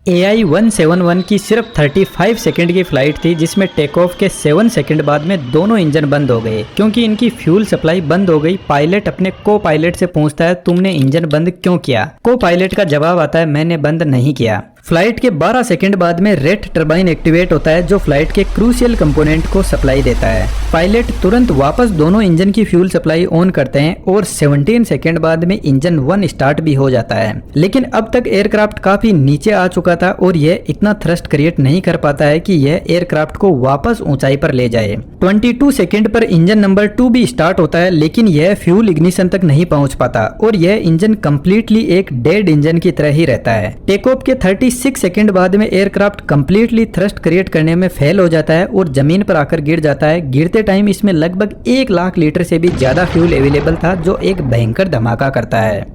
AI-171 की सिर्फ 35 second की फ्लाइट थी, जिसमें टेक ऑफ के 7 सेकंड बाद में दोनों इंजन बंद हो गए क्योंकि इनकी फ्यूल सप्लाई बंद हो गई। पायलट अपने को पायलट से पूछता है, तुमने इंजन बंद क्यों किया? को पायलट का जवाब आता है, मैंने बंद नहीं किया। फ्लाइट के 12 सेकंड बाद में रेट टरबाइन एक्टिवेट होता है, जो फ्लाइट के क्रूशियल कंपोनेंट को सप्लाई देता है। पायलट तुरंत वापस दोनों इंजन की फ्यूल सप्लाई ऑन करते हैं और 17 सेकंड बाद में इंजन 1 स्टार्ट भी हो जाता है। लेकिन अब तक एयरक्राफ्ट काफी नीचे आ चुका था और यह इतना थ्रस्ट क्रिएट नहीं कर पाता है कि यह एयरक्राफ्ट को वापस ऊंचाई पर ले जाए। 22 सेकंड पर इंजन नंबर 2 भी स्टार्ट होता है, लेकिन यह फ्यूल इग्निशन तक नहीं पहुंच पाता और यह इंजन कंप्लीटली एक डेड इंजन की तरह ही रहता है। टेक ऑफ के 36 सेकंड बाद में एयरक्राफ्ट कंप्लीटली थ्रस्ट क्रिएट करने में फेल हो जाता है और जमीन पर आकर गिर जाता है। गिरते टाइम इसमें लगभग 1 लाख लीटर से भी ज्यादा फ्यूल अवेलेबल था, जो एक भयंकर धमाका करता है।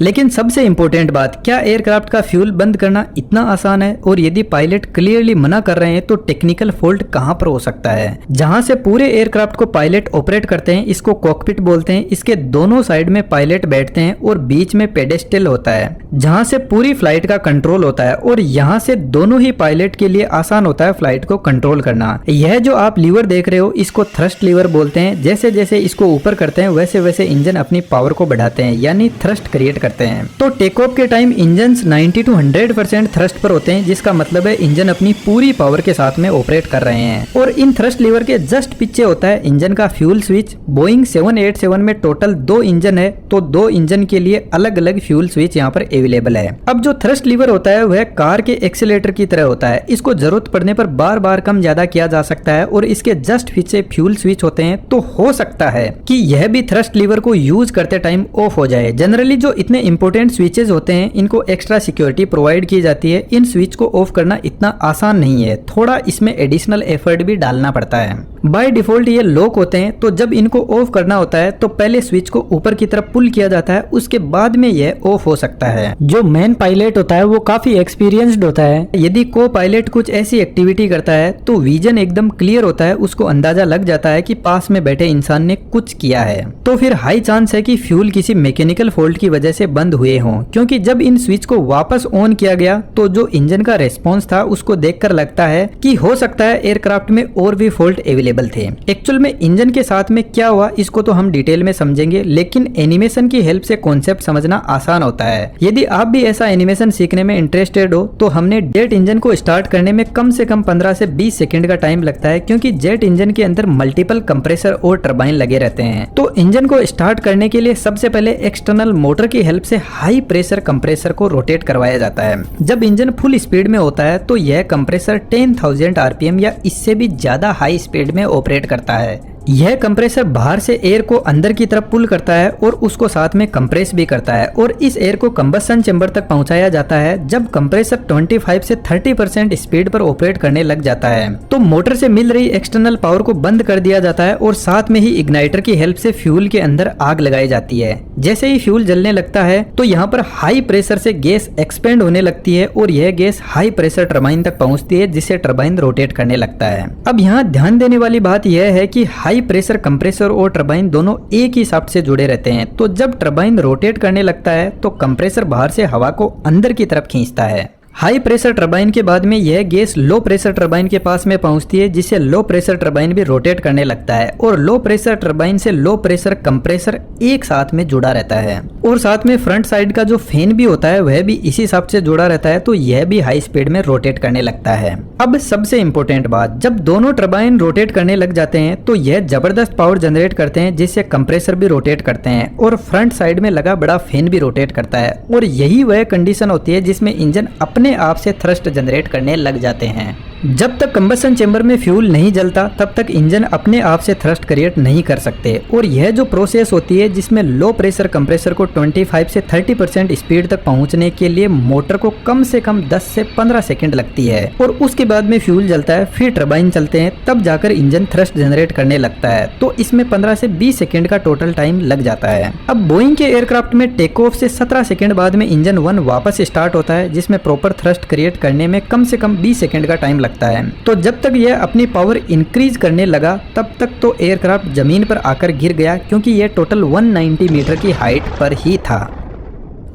लेकिन सबसे इंपॉर्टेंट बात, क्या एयरक्राफ्ट का फ्यूल बंद करना इतना आसान है? और यदि पायलट क्लियरली मना कर रहे हैं तो टेक्निकल फॉल्ट कहां पर हो सकता है? जहां से पूरे एयरक्राफ्ट को पायलट ऑपरेट करते हैं, इसको कॉकपिट बोलते हैं। इसके दोनों साइड में पायलट बैठते हैं और बीच में पेडेस्टल होता है, जहां से पूरी फ्लाइट का कंट्रोल होता है और यहां से दोनों ही पायलट के लिए आसान होता है फ्लाइट को कंट्रोल करना। यह जो आप लीवर देख रहे हो, इसको थ्रस्ट लीवर बोलते हैं। जैसे जैसे इसको ऊपर करते हैं, वैसे वैसे इंजन अपनी पावर को बढ़ाते हैं, यानी थ्रस्ट क्रिएट करते हैं। तो टेक ऑफ के टाइम इंजन 90 to 100% थ्रस्ट पर होते हैं, जिसका मतलब है इंजन अपनी पूरी पावर के साथ में ऑपरेट कर रहे हैं। और इन थ्रस्ट लीवर के जस्ट पीछे होता है इंजन का फ्यूल स्विच। बोइंग 787 में टोटल 2 इंजन है, तो 2 इंजन के लिए अलग अलग फ्यूल स्विच यहाँ पर अवेलेबल है। अब जो थ्रस्ट लीवर होता है वह कार के एक्सीलरेटर की तरह होता है। इसको जरूरत पड़ने पर बार बार कम ज्यादा किया जा सकता है और इसके जस्ट पीछे फ्यूल स्विच होते हैं। तो हो सकता है कि यह भी थ्रस्ट लीवर को यूज करते टाइम ऑफ हो जाए। जनरली जो इतने इंपोर्टेंट स्विचेस होते हैं, इनको एक्स्ट्रा सिक्योरिटी प्रोवाइड की जाती है। इन स्विच को ऑफ करना इतना आसान नहीं है, थोड़ा इसमें एडिशनल एफर्ट भी डालना पड़ता है। बाय डिफॉल्ट ये लॉक होते हैं, तो जब इनको ऑफ करना होता है तो पहले स्विच को ऊपर की तरफ पुल किया जाता है, उसके बाद में यह ऑफ हो सकता है। जो मेन पायलट होता है वो काफी एक्सपीरियंस्ड होता है। यदि को पायलट कुछ ऐसी एक्टिविटी करता है तो विजन एकदम क्लियर होता है, उसको अंदाजा लग जाता है कि पास में बैठे इंसान ने कुछ किया है। तो फिर हाई चांस है कि फ्यूल किसी मैकेनिकल फॉल्ट की वजह से बंद हुए हों, क्योंकि जब इन स्विच को वापस ऑन किया गया तो जो इंजन का रेस्पॉन्स था उसको देखकर लगता है कि हो सकता है एयरक्राफ्ट में और भी फॉल्ट अवेलेबल थे। एक्चुअल में इंजन के साथ में क्या हुआ इसको तो हम डिटेल में समझेंगे, लेकिन एनिमेशन की हेल्प से कॉन्सेप्ट समझना आसान होता है। यदि आप भी ऐसा एनिमेशन सीखने में इंटरेस्टेड हो तो हमने जेट इंजन को स्टार्ट करने में कम से कम 15 से 20 सेकंड का टाइम लगता है, क्योंकि जेट इंजन के अंदर मल्टीपल कंप्रेसर और टरबाइन लगे रहते हैं। तो इंजन को स्टार्ट करने के लिए सबसे पहले एक्सटर्नल मोटर की हेल्प से हाई प्रेशर कंप्रेसर को रोटेट करवाया जाता है। जब इंजन फुल स्पीड में होता है तो यह कंप्रेसर 10,000 आरपीएम या इससे भी ज्यादा हाई स्पीड में ऑपरेट करता है। यह कंप्रेसर बाहर से एयर को अंदर की तरफ पुल करता है और उसको साथ में कंप्रेस भी करता है और इस एयर को कंबस्शन चेंबर तक पहुंचाया जाता है। जब कंप्रेसर 25 से 30% स्पीड पर ऑपरेट करने लग जाता है तो मोटर से मिल रही एक्सटर्नल पावर को बंद कर दिया जाता है और साथ में ही इग्नाइटर की हेल्प से फ्यूल के अंदर आग लगाई जाती है। जैसे ही फ्यूल जलने लगता है तो यहाँ पर हाई प्रेशर से गैस एक्सपेंड होने लगती है और यह गैस हाई प्रेशर टरबाइन तक पहुंचती है, जिससे टरबाइन रोटेट करने लगता है। अब यहाँ ध्यान देने वाली बात यह है कि हाई प्रेशर कंप्रेसर और टरबाइन दोनों एक ही शाफ्ट से जुड़े रहते हैं। तो जब टरबाइन रोटेट करने लगता है तो कंप्रेसर बाहर से हवा को अंदर की तरफ खींचता है। हाई प्रेशर टरबाइन के बाद में यह गैस लो प्रेशर टरबाइन के पास में पहुंचती है, जिससे लो प्रेशर टरबाइन भी रोटेट करने लगता है और लो प्रेशर टरबाइन से लो प्रेशर कंप्रेसर एक साथ में जुड़ा रहता है। और साथ में फ्रंट साइड का जो फैन भी होता है वह भी इसी शाफ्ट से जुड़ा रहता है, तो यह भी हाई स्पीड में रोटेट करने लगता है। अब सबसे इंपॉर्टेंट बात, जब दोनों टरबाइन रोटेट करने लग जाते हैं तो यह जबरदस्त पावर जनरेट करते हैं, जिससे कंप्रेसर भी रोटेट करते हैं और फ्रंट साइड में लगा बड़ा फैन भी रोटेट करता है। और यही वह कंडीशन होती है जिसमें इंजन अपने आप से थ्रस्ट जनरेट करने लग जाते हैं। जब तक कंबस्शन चेंबर में फ्यूल नहीं जलता तब तक इंजन अपने आप से थ्रस्ट क्रिएट नहीं कर सकते। और यह जो प्रोसेस होती है जिसमें लो प्रेशर कंप्रेसर को 25 से 30% स्पीड तक पहुंचने के लिए मोटर को कम से कम 10 से 15 सेकंड लगती है और उसके बाद में फ्यूल जलता है, फिर टरबाइन चलते हैं, तब जाकर इंजन थ्रस्ट जनरेट करने लगता है। तो इसमें 15 से 20 सेकंड का टोटल टाइम लग जाता है। अब बोइंग के एयरक्राफ्ट में टेक ऑफ से 17 सेकंड बाद में इंजन 1 वापस स्टार्ट होता है, जिसमें प्रॉपर थ्रस्ट क्रिएट करने में कम से कम 20 सेकंड का टाइम लगता है। तो जब तक यह अपनी पावर इंक्रीज करने लगा तब तक तो एयरक्राफ्ट जमीन पर आकर गिर गया, क्योंकि यह टोटल 190 मीटर की हाइट पर ही था।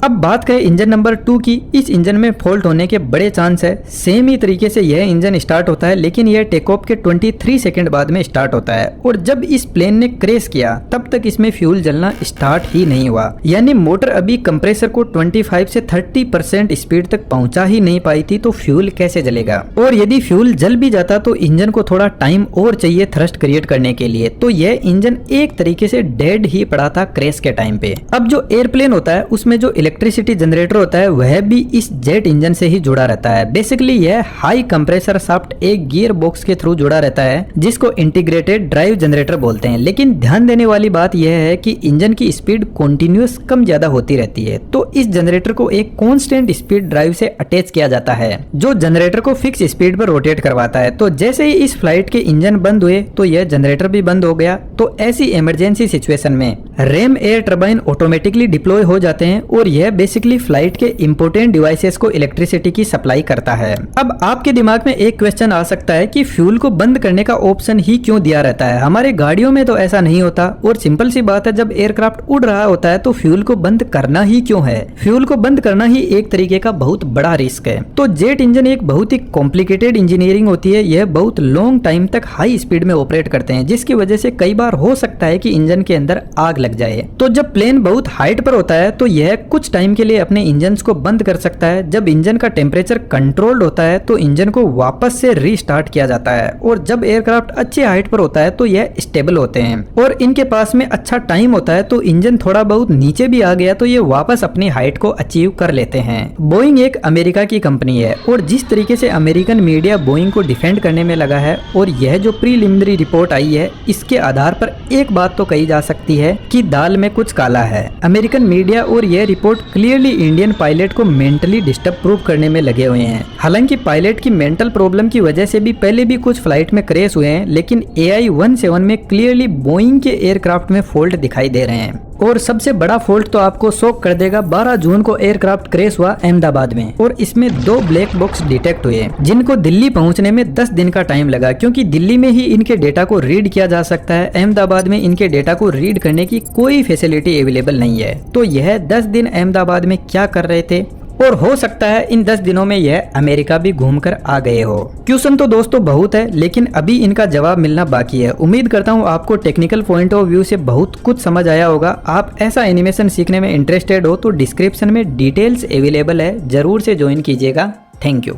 अब बात करें इंजन नंबर 2 की। इस इंजन में फॉल्ट होने के बड़े चांस है। सेम ही तरीके से यह इंजन स्टार्ट होता है, लेकिन यह टेक ऑफ के 23 सेकंड बाद में स्टार्ट होता है और जब इस प्लेन ने क्रैश किया तब तक इसमें फ्यूल जलना स्टार्ट ही नहीं हुआ। यानी मोटर अभी कंप्रेसर को 25 से 30% स्पीड तक पहुंचा ही नहीं पाई थी, तो फ्यूल कैसे जलेगा। और यदि फ्यूल जल भी जाता तो इंजन को थोड़ा टाइम और चाहिए थ्रस्ट क्रिएट करने के लिए, तो यह इंजन एक तरीके से डेड ही पड़ा था क्रैश के टाइम पे। अब जो एयरप्लेन होता है उसमें जो इलेक्ट्रिसिटी जनरेटर होता है वह भी इस जेट इंजन से ही जुड़ा रहता है। बेसिकली यह हाई कंप्रेसर शाफ्ट एक गियर बॉक्स के थ्रू जुड़ा रहता है, जिसको इंटीग्रेटेड ड्राइव जनरेटर बोलते हैं। लेकिन ध्यान देने वाली बात यह है कि इंजन की स्पीड कंटिन्यूअस कम ज्यादा होती रहती है, तो इस जनरेटर को एक कांस्टेंट स्पीड ड्राइव से अटैच किया जाता है, जो जनरेटर को फिक्स स्पीड पर रोटेट करवाता है। तो जैसे ही इस फ्लाइट के इंजन बंद हुए तो यह जनरेटर भी बंद हो गया। तो ऐसी इमरजेंसी सिचुएशन में ram air turbine automatically deploy हो जाते हैं और यह बेसिकली फ्लाइट के इंपोर्टेंट डिवाइसेस को इलेक्ट्रिसिटी की सप्लाई करता है। अब आपके दिमाग में एक क्वेश्चन आ सकता है कि फ्यूल को बंद करने का ऑप्शन ही क्यों दिया रहता है, हमारे गाड़ियों में तो ऐसा नहीं होता। और सिंपल सी बात है, जब एयरक्राफ्ट उड़ रहा होता है तो फ्यूल को बंद करना ही क्यों है। फ्यूल को बंद करना ही एक तरीके का बहुत बड़ा रिस्क है। तो जेट इंजन एक बहुत ही कॉम्प्लिकेटेड इंजीनियरिंग होती है। यह बहुत लॉन्ग टाइम तक हाई स्पीड में ऑपरेट करते हैं, जिसकी वजह से कई बार हो सकता है कि इंजन के अंदर आग लग जाए। तो जब प्लेन बहुत हाइट पर होता है तो यह कुछ टाइम के लिए अपने इंजन को बंद कर सकता है। जब इंजन का टेम्परेचर कंट्रोल्ड होता है तो इंजन को वापस से रीस्टार्ट किया जाता है। और जब एयरक्राफ्ट अच्छी हाइट पर होता है तो यह स्टेबल होते हैं और इनके पास में अच्छा टाइम होता है, तो इंजन थोड़ा बहुत नीचे भी आ गया तो ये वापस अपनी हाइट को अचीव कर लेते हैं। बोइंग एक अमेरिका की कंपनी है और जिस तरीके से अमेरिकन मीडिया बोइंग को डिफेंड करने में लगा है और यह जो प्रीलिमिनरी रिपोर्ट आई है, इसके आधार पर एक बात तो कही जा सकती है कि दाल में कुछ काला है। अमेरिकन मीडिया और यह रिपोर्ट क्लियरली इंडियन पायलट को मेंटली डिस्टर्ब प्रूव करने में लगे हुए हैं। हालांकि पायलट की मेंटल प्रॉब्लम की वजह से भी पहले भी कुछ फ्लाइट में क्रैश हुए हैं, लेकिन AI-17 में क्लियरली बोइंग के एयरक्राफ्ट में फॉल्ट दिखाई दे रहे हैं। और सबसे बड़ा फॉल्ट तो आपको शॉक कर देगा। 12 जून को एयरक्राफ्ट क्रैश हुआ अहमदाबाद में और इसमें 2 ब्लैक बॉक्स डिटेक्ट हुए, जिनको दिल्ली पहुंचने में 10 दिन का टाइम लगा, क्योंकि दिल्ली में ही इनके डेटा को रीड किया जा सकता है। अहमदाबाद में इनके डेटा को रीड करने की कोई फैसिलिटी अवेलेबल नहीं है। तो यह 10 दिन अहमदाबाद में क्या कर रहे थे, और हो सकता है इन 10 दिनों में यह अमेरिका भी घूमकर आ गए हो। क्वेश्चन तो दोस्तों बहुत है, लेकिन अभी इनका जवाब मिलना बाकी है। उम्मीद करता हूँ आपको टेक्निकल पॉइंट ऑफ व्यू से बहुत कुछ समझ आया होगा। आप ऐसा एनिमेशन सीखने में इंटरेस्टेड हो तो डिस्क्रिप्शन में डिटेल्स अवेलेबल है, जरूर से ज्वाइन कीजिएगा। Thank you.